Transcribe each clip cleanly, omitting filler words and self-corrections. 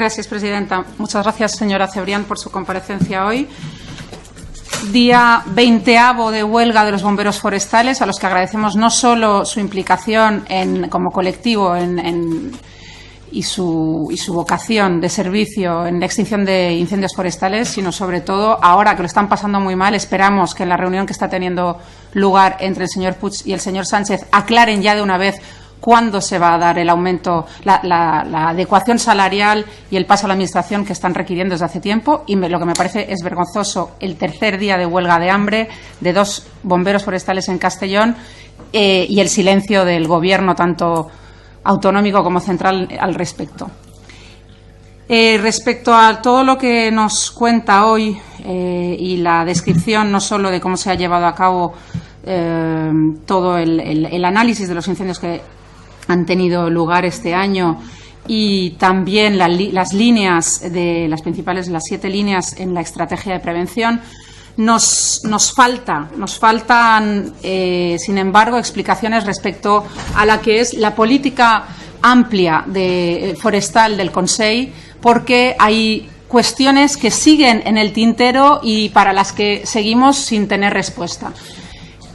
Gracias, presidenta. Muchas gracias, señora Cebrián, por su comparecencia hoy. Día 20º de huelga de los bomberos forestales, a los que agradecemos no solo su implicación como colectivo y su vocación de servicio en la extinción de incendios forestales, sino sobre todo ahora que lo están pasando muy mal. Esperamos que en la reunión que está teniendo lugar entre el señor Puig y el señor Sánchez aclaren ya de una vez cuándo se va a dar el aumento, la adecuación salarial y el paso a la Administración que están requiriendo desde hace tiempo. Y lo que me parece es vergonzoso, el tercer día de huelga de hambre de 2 bomberos forestales en Castellón y el silencio del Gobierno, tanto autonómico como central, al respecto. Respecto a todo lo que nos cuenta hoy y la descripción no solo de cómo se ha llevado a cabo todo el análisis de los incendios que han tenido lugar este año y también las líneas de las principales, las 7 líneas en la estrategia de prevención, nos faltan, sin embargo, explicaciones respecto a la que es la política amplia forestal del Consell, porque hay cuestiones que siguen en el tintero y para las que seguimos sin tener respuesta.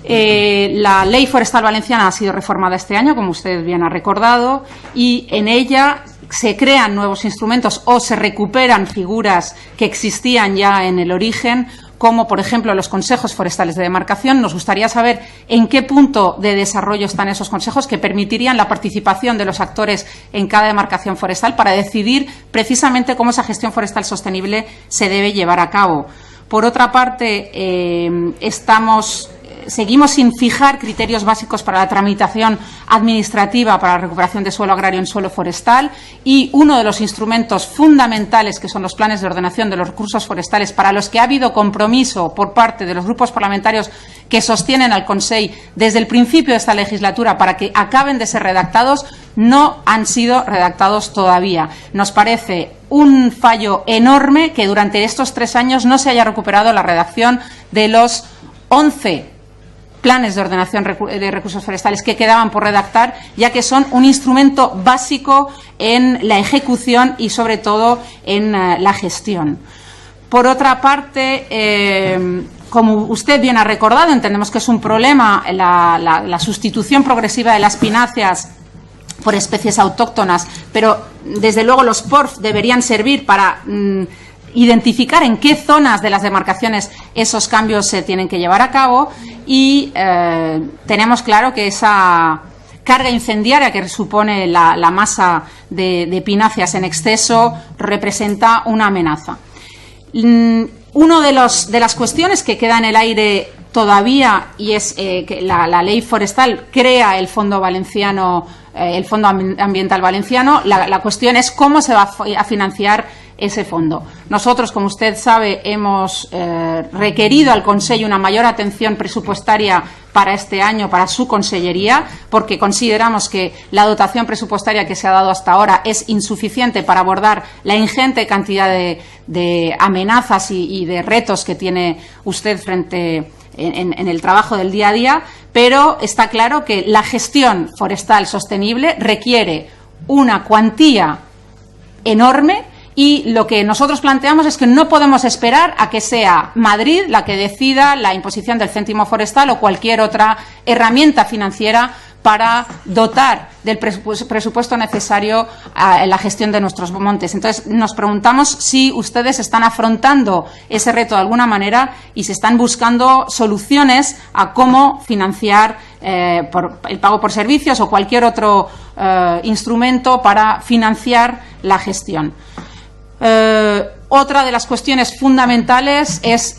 La Ley Forestal Valenciana ha sido reformada este año, como usted bien ha recordado, y en ella se crean nuevos instrumentos o se recuperan figuras que existían ya en el origen, como por ejemplo los consejos forestales de demarcación. Nos gustaría saber en qué punto de desarrollo están esos consejos que permitirían la participación de los actores en cada demarcación forestal para decidir precisamente cómo esa gestión forestal sostenible se debe llevar a cabo. Por otra parte, seguimos sin fijar criterios básicos para la tramitación administrativa para la recuperación de suelo agrario en suelo forestal, y uno de los instrumentos fundamentales, que son los planes de ordenación de los recursos forestales, para los que ha habido compromiso por parte de los grupos parlamentarios que sostienen al Consell desde el principio de esta legislatura para que acaben de ser redactados, no han sido redactados todavía. Nos parece un fallo enorme que durante estos 3 años no se haya recuperado la redacción de los 11 planes de ordenación de recursos forestales que quedaban por redactar, ya que son un instrumento básico en la ejecución y, sobre todo, en la gestión. Por otra parte, como usted bien ha recordado, entendemos que es un problema la sustitución progresiva de las pináceas por especies autóctonas, pero, desde luego, los PORF deberían servir para identificar en qué zonas de las demarcaciones esos cambios se tienen que llevar a cabo, y tenemos claro que esa carga incendiaria que supone la masa de pináceas en exceso representa una amenaza. Una de las cuestiones que queda en el aire todavía, y es que la ley forestal crea el Fondo Valenciano, el Fondo Ambiental Valenciano. La cuestión es cómo se va a financiar ese fondo. Nosotros, como usted sabe, hemos requerido al Consell una mayor atención presupuestaria para este año, para su consellería, porque consideramos que la dotación presupuestaria que se ha dado hasta ahora es insuficiente para abordar la ingente cantidad de amenazas y de retos que tiene usted frente en el trabajo del día a día, pero está claro que la gestión forestal sostenible requiere una cuantía enorme. Y lo que nosotros planteamos es que no podemos esperar a que sea Madrid la que decida la imposición del céntimo forestal o cualquier otra herramienta financiera para dotar del presupuesto necesario a la gestión de nuestros montes. Entonces, nos preguntamos si ustedes están afrontando ese reto de alguna manera y se están buscando soluciones a cómo financiar por el pago por servicios o cualquier otro instrumento para financiar la gestión. Otra de las cuestiones fundamentales es,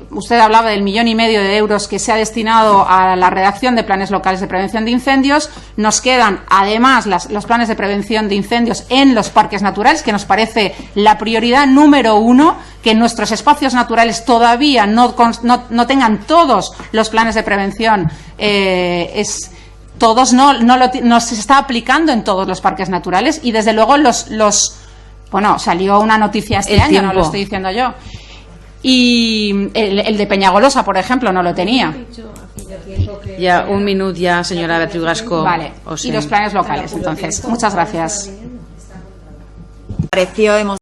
usted hablaba del 1,5 millones de euros que se ha destinado a la redacción de planes locales de prevención de incendios. Nos quedan, además, los planes de prevención de incendios en los parques naturales, que nos parece la prioridad número 1, que en nuestros espacios naturales todavía no tengan todos los planes de prevención. Todos no se está aplicando en todos los parques naturales, y desde luego bueno, salió una noticia este año, no lo estoy diciendo yo. Y el de Peñagolosa, por ejemplo, no lo tenía. Ya, un minuto ya, señora Beatriz Gasco. Vale, y los planes locales, entonces. Muchas gracias. Pareció, hemos